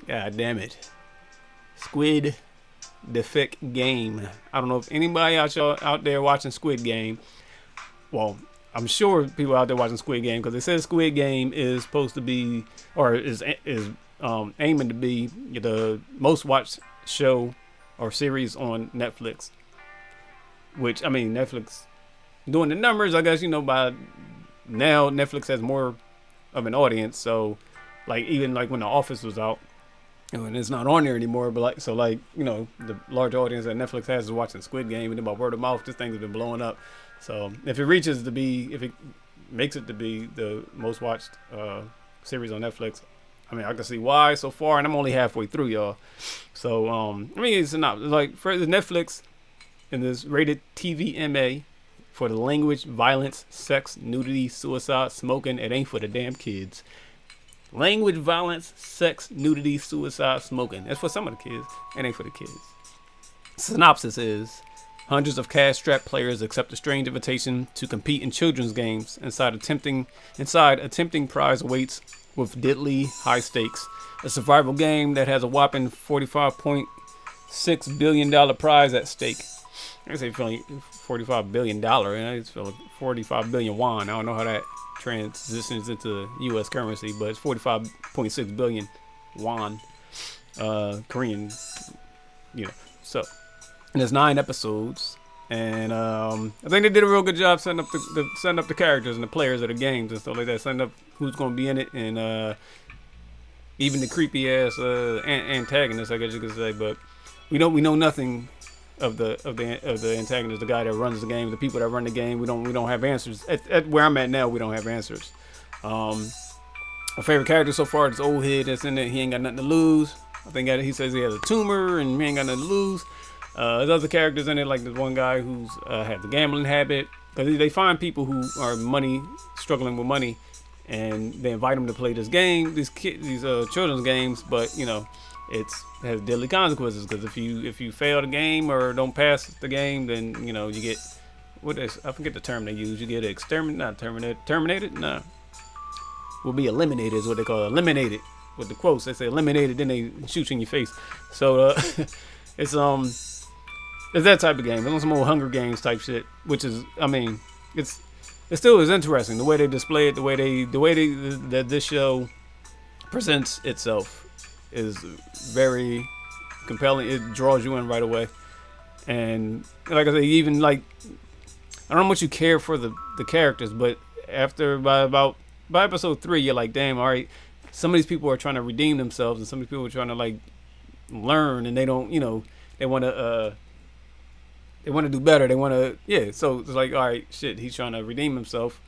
God damn it. Squid the Fick Game. I don't know if anybody out there watching Squid Game. Well, I'm sure people out there watching Squid Game, because it says Squid Game is supposed to be, or is aiming to be the most watched show or series on Netflix. Which, I mean, Netflix doing the numbers, I guess, by now Netflix has more of an audience. So, like, even like when The Office was out, and it's not on there anymore, but the large audience that Netflix has is watching Squid Game, and then by word of mouth, this thing has been blowing up. So if it makes it to be the most watched series on Netflix, I mean, I can see why so far, and I'm only halfway through, y'all. So I mean, it's not like for the Netflix and this rated TVMA for the language, violence, sex, nudity, suicide, smoking. It ain't for the damn kids. Language, violence, sex, nudity, suicide, smoking. That's for some of the kids. It ain't for the kids. Synopsis is: hundreds of cash-strapped players accept a strange invitation to compete in children's games. Inside, a tempting prize awaits with deadly high stakes. A survival game that has a whopping $45.6 billion prize at stake. I say $45 billion, and I just feel like 45 billion won. I don't know how that transitions into U.S. currency, but it's 45.6 billion won, Korean, So, and there's 9 episodes, and I think they did a real good job setting up the characters and the players of the games and stuff like that, setting up who's going to be in it, and even the creepy ass antagonist, I guess you could say. But we know nothing of the antagonist, the guy that runs the game, the people that run the game. We don't have answers. At where I'm at now, we don't have answers. My favorite character so far is old head that's in there. He ain't got nothing to lose. I think he says he has a tumor and he ain't got nothing to lose. There's other characters in it, like this one guy who's had the gambling habit, because they find people who are struggling with money, and they invite them to play this game, these children's games, but it has deadly consequences, because if you fail the game or don't pass the game, then you get I forget the term they use. You get terminated. Nah, will be eliminated is what they call it. Eliminated with the quotes. They say eliminated, then they shoot you in your face. So it's that type of game. It's some old Hunger Games type shit, which is, I mean, it still is interesting the way they display it, the way that this show presents itself is very compelling. It draws you in right away, and like I say, even like I don't know how much you care for the characters, but by episode 3, you're like, damn, all right, some of these people are trying to redeem themselves, and some of these people are trying to like learn, and they don't, they want to do better. They want to, so it's like, all right, shit, he's trying to redeem himself.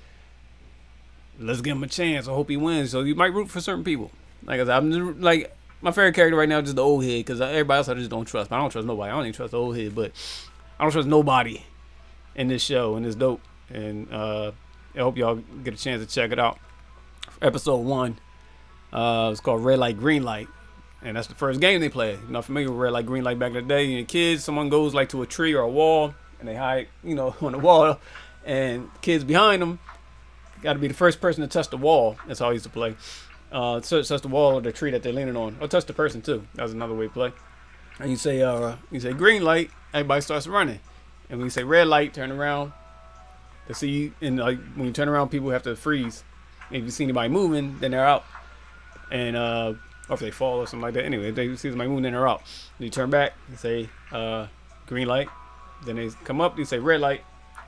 Let's give him a chance. I hope he wins. So you might root for certain people. Like I said, I'm like, my favorite character right now is just the old head, because everybody else I just don't trust. I don't trust nobody. I don't even trust the old head, but I don't trust nobody in this show, and it's dope. And I hope y'all get a chance to check it out. Episode 1, it's called Red Light, Green Light. And that's the first game they play. You're not familiar with red light, green light back in the day. You're kids, someone goes like to a tree or a wall, and they hide, on the wall. And kids behind them got to be the first person to touch the wall. That's how I used to play. Touch the wall or the tree that they're leaning on, or touch the person too. That was another way to play. And you say green light, everybody starts running. And when you say red light, turn around to see. And like when you turn around, people have to freeze. And if you see anybody moving, then they're out. And or if they fall or something like that. Anyway, if they see somebody moving in or out, you turn back, you say green light, then they come up, you say red light,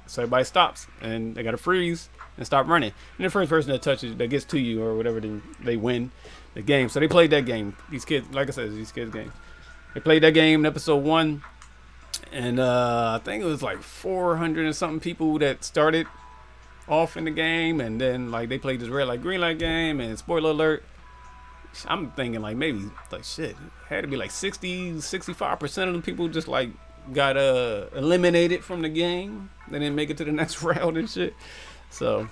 so everybody stops, and they gotta freeze and stop running. And the first person that gets to you or whatever, then they win the game. So they played that game. These kids, like I said, these kids' games. They played that game in episode 1, and I think it was like 400 and something people that started off in the game, and then like they played this red light, green light game, and spoiler alert, I'm thinking like maybe like shit, it had to be like 65% of the people just like got eliminated from the game. They didn't make it to the next round and shit. So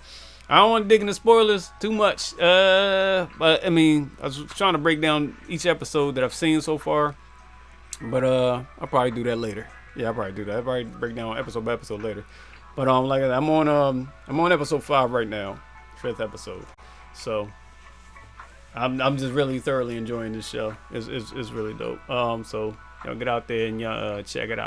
I don't want to dig into spoilers too much. But I mean, I was trying to break down each episode that I've seen so far. But I'll probably do that later. Yeah, I'll probably do that. I'll probably break down episode by episode later. But like I'm on episode 5 right now, 5th episode. So I'm just really thoroughly enjoying this show. It's really dope. So y'all get out there and y'all check it out.